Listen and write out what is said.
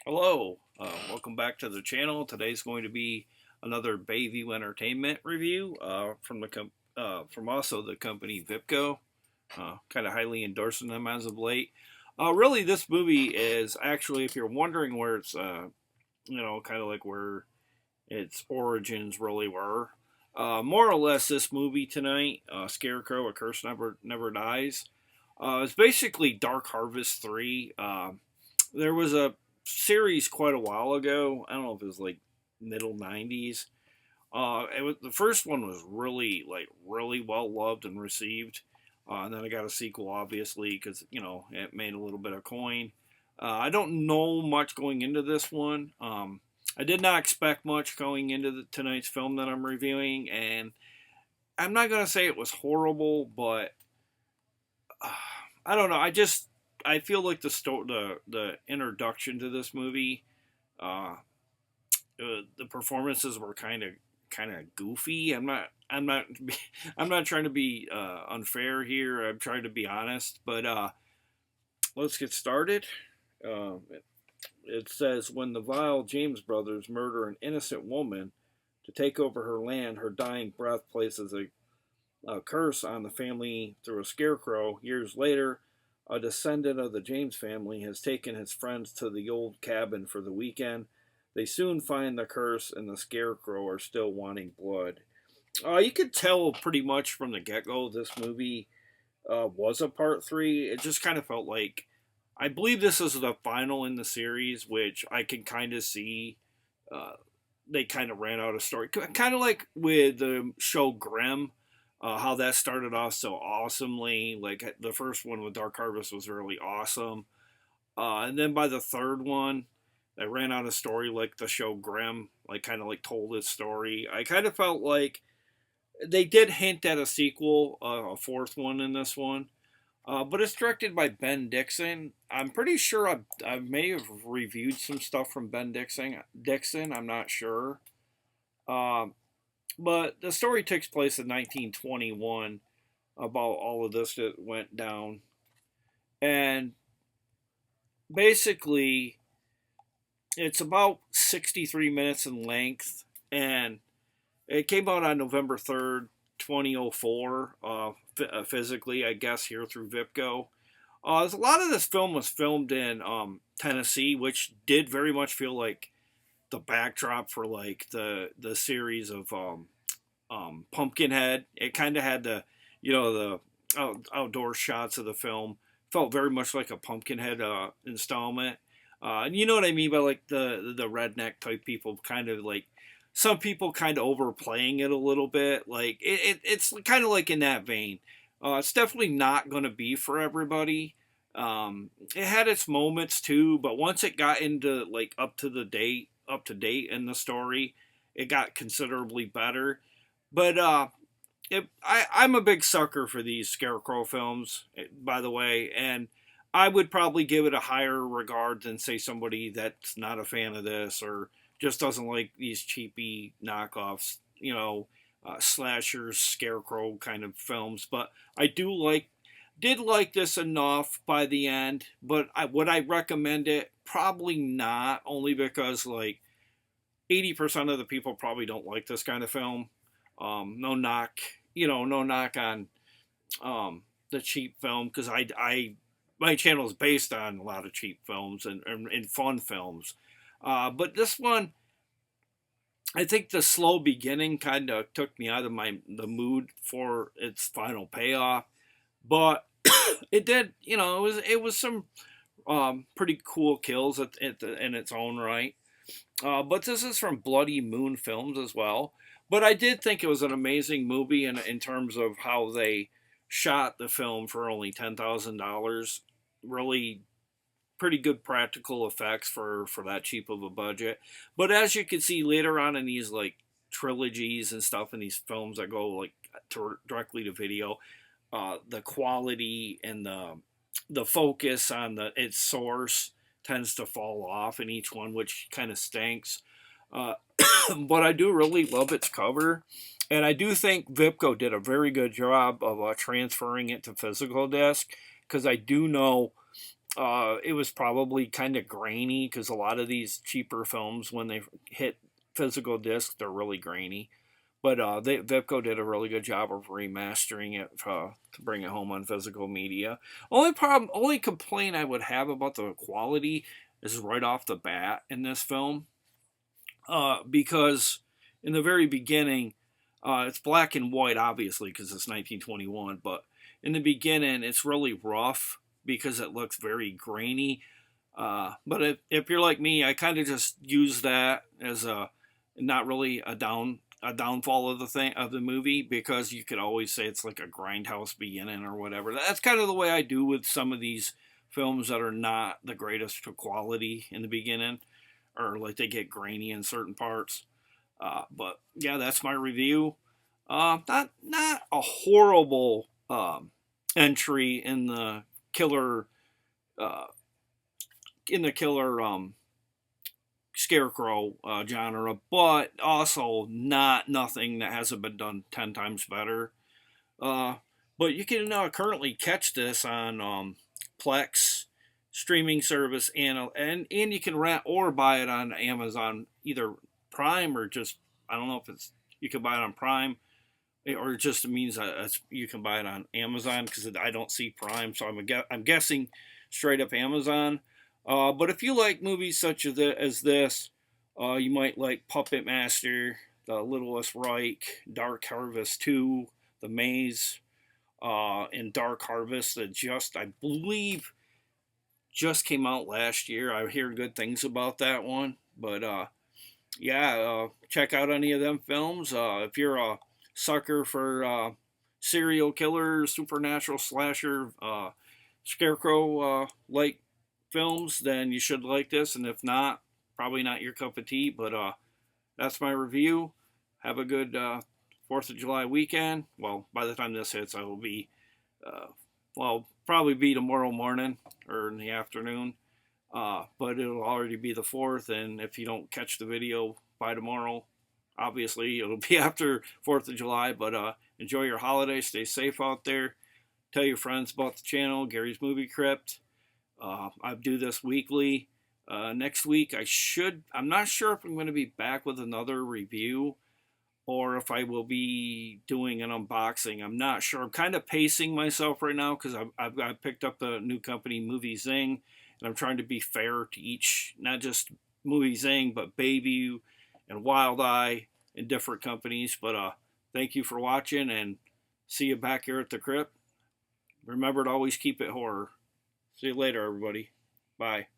Hello, welcome back to the channel. Today's going to be another BAYViEW Entertainment review from also the company VIPCO. Kind of highly endorsing them as of late. Really, this movie is actually, if you're wondering where it's, kind of like where its origins really were, more or less this movie tonight, Scarecrow, A Curse Never Dies. It's basically Dark Harvest 3. There was a series quite a while ago. I don't know if it was like middle 90s. The first one was really well loved and received. And then I got a sequel, obviously, because it made a little bit of coin. I don't know much going into this one. I did not expect much going into tonight's film that I'm reviewing, and I'm not gonna say it was horrible, but uh, I don't know. I feel like the introduction to this movie, uh, the performances were kind of goofy. I'm not trying to be unfair here. I'm trying to be honest, but let's get started. Uh, it says when the vile James brothers murder an innocent woman to take over her land, her dying breath places a curse on the family through a scarecrow. Years later, a descendant of the James family has taken his friends to the old cabin for the weekend. They soon find the curse, and the scarecrow are still wanting blood. You could tell pretty much from the get go this movie was a part three. It just kind of felt like I believe this is the final in the series, which I can kind of see. Uh, they kind of ran out of story, kind of like with the show Grimm, how that started off so awesomely. Like the first one with Dark Harvest was really awesome, and then by the third one, they ran out of story. Like the show Grimm, like kind of like told its story. I kind of felt like they did hint at a sequel, a fourth one in this one. But it's directed by Ben Dixon. I'm pretty sure I may have reviewed some stuff from Ben Dixon. I'm not sure. Um, but the story takes place in 1921 about all of this that went down. And basically, it's about 63 minutes in length. And it came out on November 3rd, 2004, physically, I guess, here through VIPCO. A lot of this film was filmed in Tennessee, which did very much feel like the backdrop for like the series of Pumpkinhead. It kind of had the outdoor shots of the film. Felt very much like a Pumpkinhead installment. And you know what I mean by like the redneck type people, kind of like some people kind of overplaying it a little bit. Like it's kind of like in that vein. It's definitely not going to be for everybody. It had its moments too, but once it got into like up to date in the story, it got considerably better. But I'm a big sucker for these Scarecrow films, by the way, and I would probably give it a higher regard than say somebody that's not a fan of this or just doesn't like these cheapy knockoffs, slashers, Scarecrow kind of films. But I did like this enough by the end. But would I recommend it? Probably not, only because like 80% of the people probably don't like this kind of film. No knock, no knock on the cheap film because my channel is based on a lot of cheap films and fun films. But this one, I think the slow beginning kind of took me out of the mood for its final payoff. But it did, it was some pretty cool kills in its own right. But this is from Bloody Moon Films as well. But I did think it was an amazing movie in terms of how they shot the film for only $10,000. Really pretty good practical effects for that cheap of a budget. But as you can see later on in these like trilogies and stuff in these films that go like directly to video, the quality and the focus on its source tends to fall off in each one, which kind of stinks. Uh, but I do really love its cover, and I do think VIPCO did a very good job of transferring it to physical disc because I do know It was probably kind of grainy because a lot of these cheaper films, when they hit physical disc, they're really grainy. But VIPCO did a really good job of remastering it to bring it home on physical media. Only complaint I would have about the quality is right off the bat in this film, because in the very beginning, it's black and white, obviously, because it's 1921. But in the beginning, it's really rough because it looks very grainy. But if you're like me, I kind of just use that as a not really a downfall of the movie, because you could always say it's like a grindhouse beginning or whatever. That's kind of the way I do with some of these films that are not the greatest quality in the beginning, or like they get grainy in certain parts. But yeah, that's my review. Not a horrible entry in the killer uh, Scarecrow genre, but also not nothing that hasn't been done 10 times better. Uh, but you can currently catch this on Plex streaming service, and you can rent or buy it on Amazon, either Prime or just, I don't know if it's, you can buy it on Prime, or it just means you can buy it on Amazon, because I don't see Prime, so I'm guessing straight up Amazon. But if you like movies such as this, you might like Puppet Master, The Littlest Reich, Dark Harvest 2, The Maze, and Dark Harvest that I believe, just came out last year. I hear good things about that one. But yeah, check out any of them films. If you're a sucker for serial killer, supernatural slasher, Scarecrow like films, then you should like this. And if not, probably not your cup of tea. But that's my review. Have a good 4th of July weekend. Well, by the time this hits, I will be, probably be tomorrow morning or in the afternoon. But it'll already be the 4th, and if you don't catch the video by tomorrow, obviously it'll be after 4th of July. But enjoy your holiday. Stay safe out there. Tell your friends about the channel, Gary's Movie Crypt. I do this weekly. Next week, I'm not sure if I'm going to be back with another review, or if I will be doing an unboxing. I'm not sure. I'm kind of pacing myself right now, because I've picked up a new company, Movie Zing, and I'm trying to be fair to each, not just Movie Zing, but BAYViEW and Wild Eye and different companies. But thank you for watching, and see you back here at the crypt. Remember to always keep it horror. See you later, everybody. Bye.